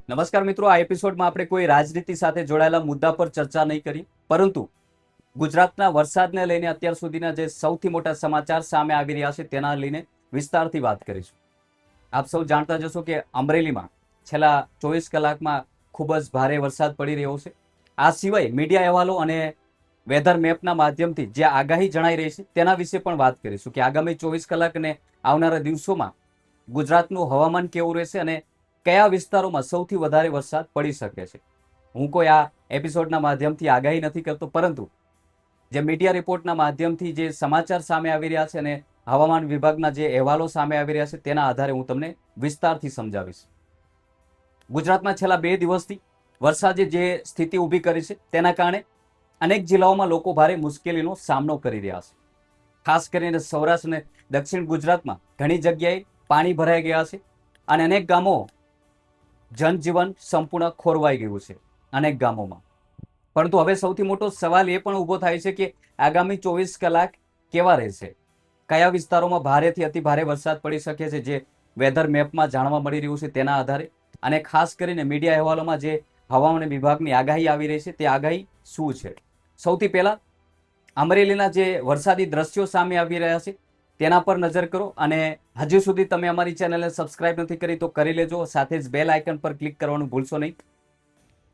નમસ્કાર મિત્રો, આ એપિસોડમાં આપણે કોઈ રાજનીતિ સાથે જોડાયેલા મુદ્દા પર ચર્ચા નહીં કરી, પરંતુ ગુજરાતના વરસાદને લઈને અત્યાર સુધીના જે સૌથી મોટા સમાચાર સામે આવી રહ્યા છે તેના લઈને વિસ્તારથી વાત કરીશું. આપ સૌ જાણતા જશો કે અમરેલીમાં છેલ્લા 24 કલાકમાં ખૂબ જ ભારે વરસાદ પડી રહ્યો છે. આ સિવાય મીડિયા અહેવાલો અને વેધર મેપના માધ્યમથી જે આગાહી જણાઈ રહી છે તેના વિશે પણ વાત કરીશું કે આગામી 24 કલાક અને આવનારા દિવસોમાં ગુજરાતનું હવામાન કેવું રહેશે અને કયા વિસ્તારોમાં સૌથી વધારે વરસાદ પડી શકે છે. હું કોઈ આ એપિસોડના માધ્યમથી આગાહી નથી કરતો, પરંતુ જે મીડિયા રિપોર્ટના માધ્યમથી જે સમાચાર સામે આવી રહ્યા છે અને હવામાન વિભાગના જે અહેવાલો સામે આવી રહ્યા છે તેના આધારે હું તમને વિસ્તારથી સમજાવીશ. ગુજરાતમાં છેલ્લા 2 દિવસથી વરસાદે જે સ્થિતિ ઊભી કરી છે તેના કારણે અનેક જિલ્લાઓમાં લોકો ભારે મુશ્કેલીનો સામનો કરી રહ્યા છે. ખાસ કરીને સૌરાષ્ટ્ર અને દક્ષિણ ગુજરાતમાં ઘણી જગ્યાએ પાણી ભરાઈ ગયા છે અને અનેક ગામો જનજીવન સંપૂર્ણ ખોરવાઈ ગયું છે અનેક ગામોમાં. પરંતુ હવે સૌથી મોટો સવાલ એ પણ ઊભો થાય છે કે આગામી 24 કલાક કેવા રહેશે, કયા વિસ્તારોમાં ભારેથી અતિ ભારે વરસાદ પડી શકે છે જે વેધર મેપમાં જાણવા મળી રહ્યું છે તેના આધારે, અને ખાસ કરીને મીડિયા અહેવાલોમાં જે હવામાન વિભાગની આગાહી આવી રહી છે તે આગાહી શું છે. સૌથી પહેલા અમરેલીના જે વરસાદી દ્રશ્યો સામે આવી રહ્યા છે તેના પર નજર કરો, અને હજુ સુધી તમે અમારી ચેનલને સબસ્ક્રાઇબ નથી કરી તો કરી લેજો. સાથે જ બેલ આઇકન પર ક્લિક કરવાનું ભૂલશો નહીં,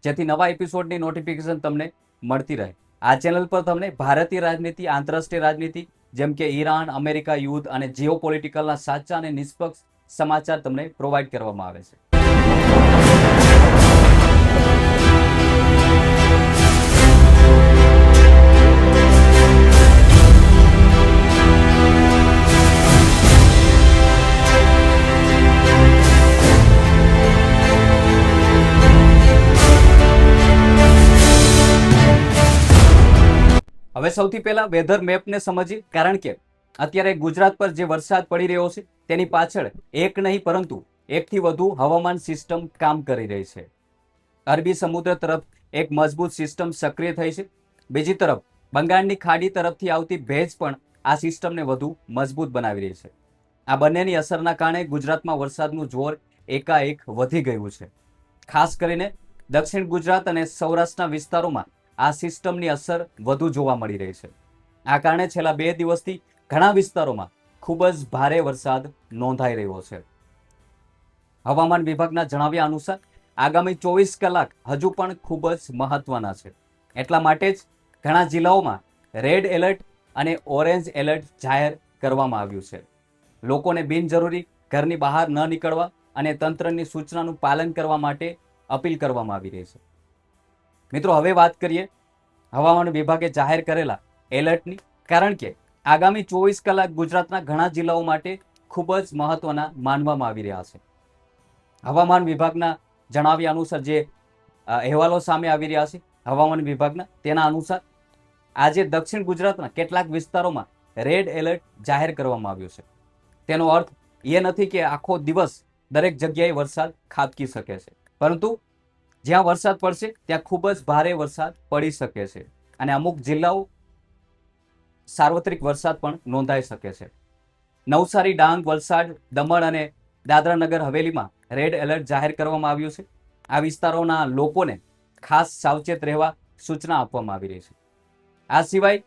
જેથી નવા એપિસોડની નોટિફિકેશન તમને મળતી રહે. આ ચેનલ પર તમને ભારતીય રાજનીતિ, આંતરરાષ્ટ્રીય રાજનીતિ જેમ કે ઈરાન, અમેરિકા યુદ્ધ અને જીઓ પોલિટિકલના સાચા અને નિષ્પક્ષ સમાચાર તમને પ્રોવાઈડ કરવામાં આવે છે. હવે સૌથી પહેલા વેધર મેપને સમજીએ, કારણ કે અત્યારે ગુજરાત પર જે વરસાદ પડી રહ્યો છે તેની પાછળ એક નહીં પરંતુ એકથી વધુ હવામાન સિસ્ટમ કામ કરી રહી છે. અરબી સમુદ્ર તરફ એક મજબૂત સિસ્ટમ સક્રિય થઈ છે. બીજી તરફ બંગાળની ખાડી તરફથી આવતી ભેજ પણ આ સિસ્ટમને વધુ મજબૂત બનાવી રહી છે. આ બંનેની અસરના કારણે ગુજરાતમાં વરસાદનું જોર એકાએક વધી ગયું છે. ખાસ કરીને દક્ષિણ ગુજરાત અને સૌરાષ્ટ્રના વિસ્તારોમાં આ સિસ્ટમની અસર વધુ જોવા મળી રહી છે. આ કારણે છેલ્લા 2 દિવસથી ઘણા વિસ્તારોમાં ખૂબ જ ભારે વરસાદ નોંધાઈ રહ્યો છે. હવામાન વિભાગના જણાવ્યા અનુસાર આગામી 24 કલાક હજુ પણ ખૂબ જ મહત્વના છે. એટલા માટે જ ઘણા જિલ્લાઓમાં રેડ એલર્ટ અને ઓરેન્જ એલર્ટ જાહેર કરવામાં આવ્યું છે. લોકોને બિનજરૂરી ઘરની બહાર ન નીકળવા અને તંત્રની સૂચનાનું પાલન કરવા માટે અપીલ કરવામાં આવી રહી છે. મિત્રો, હવે વાત કરીએ હવામાન વિભાગે જાહેર કરેલા એલર્ટની, કારણ કે આગામી 24 કલાક ગુજરાતના ઘણા જિલ્લાઓ માટે ખૂબ જ મહત્વના માનવામાં આવી રહ્યા છે. હવામાન વિભાગના જણાવ્યા અનુસાર જે અહેવાલો સામે આવી રહ્યા છે હવામાન વિભાગના, તેના અનુસાર આજે દક્ષિણ ગુજરાતના કેટલાક વિસ્તારોમાં રેડ એલર્ટ જાહેર કરવામાં આવ્યું છે. તેનો અર્થ એ નથી કે આખો દિવસ દરેક જગ્યાએ વરસાદ ખાબકી શકે છે, પરંતુ જ્યાં વરસાદ પડશે ત્યાં ખૂબ જ ભારે વરસાદ પડી શકે છે અને અમુક જિલ્લાઓ સાર્વત્રિક વરસાદ પણ નોંધાઈ શકે છે. નવસારી, ડાંગ, વલસાડ, દમણ અને દાદરા નગર હવેલીમાં રેડ એલર્ટ જાહેર કરવામાં આવ્યું છે. આ વિસ્તારોના લોકોને ખાસ સાવચેત રહેવા સૂચના આપવામાં આવી રહી છે. આ સિવાય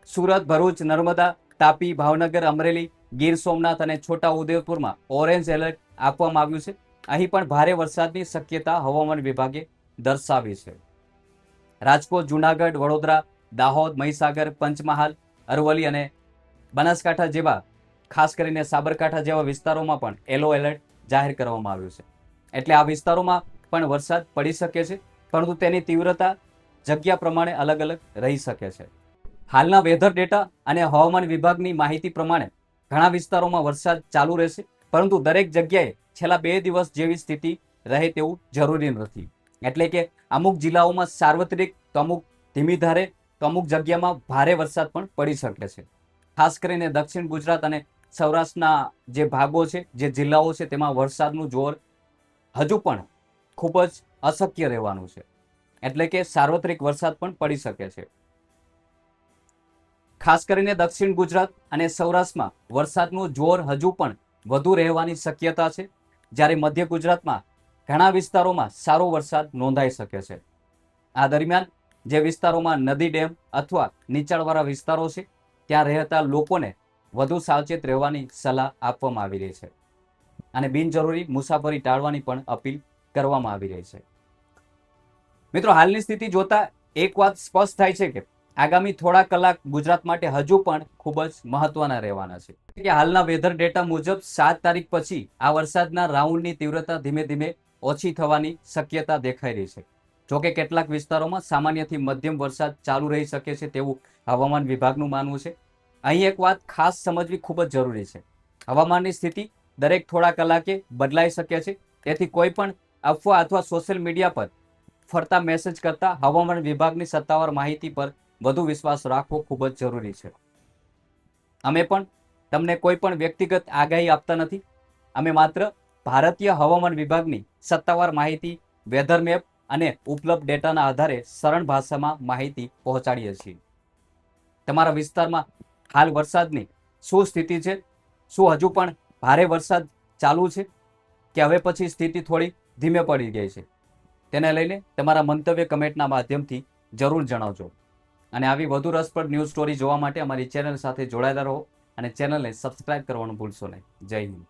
સુરત, ભરૂચ, નર્મદા, તાપી, ભાવનગર, અમરેલી, ગીર સોમનાથ અને છોટા ઉદેપુરમાં ઓરેન્જ એલર્ટ આપવામાં આવ્યું છે. અહીં પણ ભારે વરસાદની શક્યતા હવામાન વિભાગે દર્શાવી છે. રાજકોટ, જૂનાગઢ, વડોદરા, દાહોદ, મહીસાગર, પંચમહાલ, અરવલ્લી અને બનાસકાંઠા જેવા, ખાસ કરીને સાબરકાંઠા જેવા વિસ્તારોમાં પણ યલો એલર્ટ જાહેર કરવામાં આવ્યું છે. એટલે આ વિસ્તારોમાં પણ વરસાદ પડી શકે છે, પરંતુ તેની તીવ્રતા જગ્યા પ્રમાણે અલગ અલગ રહી શકે છે. હાલના વેધર ડેટા અને હવામાન વિભાગની માહિતી પ્રમાણે ઘણા વિસ્તારોમાં વરસાદ ચાલુ રહેશે, પરંતુ દરેક જગ્યાએ છેલ્લા 2 દિવસ જેવી સ્થિતિ રહે તેવું જરૂરી નથી. એટલે કે અમુક જિલ્લાઓમાં સાર્વત્રિક, તો અમુક ધીમી ધારે, તો અમુક જગ્યામાં ભારે વરસાદ પણ પડી શકે છે. ખાસ કરીને દક્ષિણ ગુજરાત અને સૌરાષ્ટ્રના જે ભાગો છે, જે જિલ્લાઓ છે, તેમાં વરસાદનું જોર હજુ પણ ખૂબ જ અશક્ય રહેવાનું છે. એટલે કે સાર્વત્રિક વરસાદ પણ પડી શકે છે. ખાસ કરીને દક્ષિણ ગુજરાત અને સૌરાષ્ટ્રમાં વરસાદનું જોર હજુ પણ વધુ રહેવાની શક્યતા છે. જ્યારે મધ્ય ગુજરાતમાં ઘણા વિસ્તારોમાં સારો વરસાદ નોંધાઈ શકે છે. આ દરમિયાન જે વિસ્તારોમાં નદી, ડેમ અથવા નીચાણવાળા વિસ્તારો છે ત્યાં રહેતા લોકોને વધુ સાવચેત રહેવાની સલાહ આપવામાં આવી રહી છે અને બિનજરૂરી મુસાફરી ટાળવાની પણ અપીલ કરવામાં આવી રહી છે. મિત્રો, હાલની સ્થિતિ જોતા એક વાત સ્પષ્ટ થાય છે કે આગામી થોડા કલાક ગુજરાત માટે હજુ પણ ખૂબ જ મહત્વના રહેવાના છે. કે હાલના વેધર ડેટા મુજબ 7 તારીખ પછી આ વરસાદના રાઉન્ડની તીવ્રતા ધીમે ધીમે ઓછી થવાની શક્યતા દેખાઈ રહી છે. જોકે કેટલાક વિસ્તારોમાં સામાન્યથી મધ્યમ વરસાદ ચાલુ રહી શકે છે તેવું હવામાન વિભાગનું માનવું છે. અહીં એક વાત ખાસ સમજવી ખૂબ જ જરૂરી છે. હવામાનની સ્થિતિ દરેક થોડા કલાકે બદલાઈ શકે છે, તેથી કોઈ પણ અફવા અથવા સોશિયલ મીડિયા પર ફરતા મેસેજ કરતા હવામાન વિભાગની સત્તાવાર માહિતી પર વધુ વિશ્વાસ રાખવો ખૂબ જ જરૂરી છે. અમે પણ તમને કોઈ પણ વ્યક્તિગત આગાહી આપતા નથી. અમે માત્ર ભારતીય હવામાન વિભાગની સત્તાવાર માહિતી, વેધર મેપ અને ઉપલબ્ધ ડેટાના આધારે સરળ ભાષામાં માહિતી પહોંચાડીએ છીએ. તમારા વિસ્તારમાં હાલ વરસાદની શું સ્થિતિ છે? શું હજુ પણ ભારે વરસાદ ચાલુ છે કે હવે પછી સ્થિતિ થોડી ધીમે પડી ગઈ છે? તેને લઈને તમારા મંતવ્ય કમેન્ટના માધ્યમથી જરૂર જણાવજો. અને આવી વધુ રસપ્રદ ન્યૂઝ સ્ટોરી જોવા માટે અમારી ચેનલ સાથે જોડાયેલા રહો અને ચેનલને સબસ્ક્રાઇબ કરવાનું ભૂલશો નહીં. જય હિન્દ.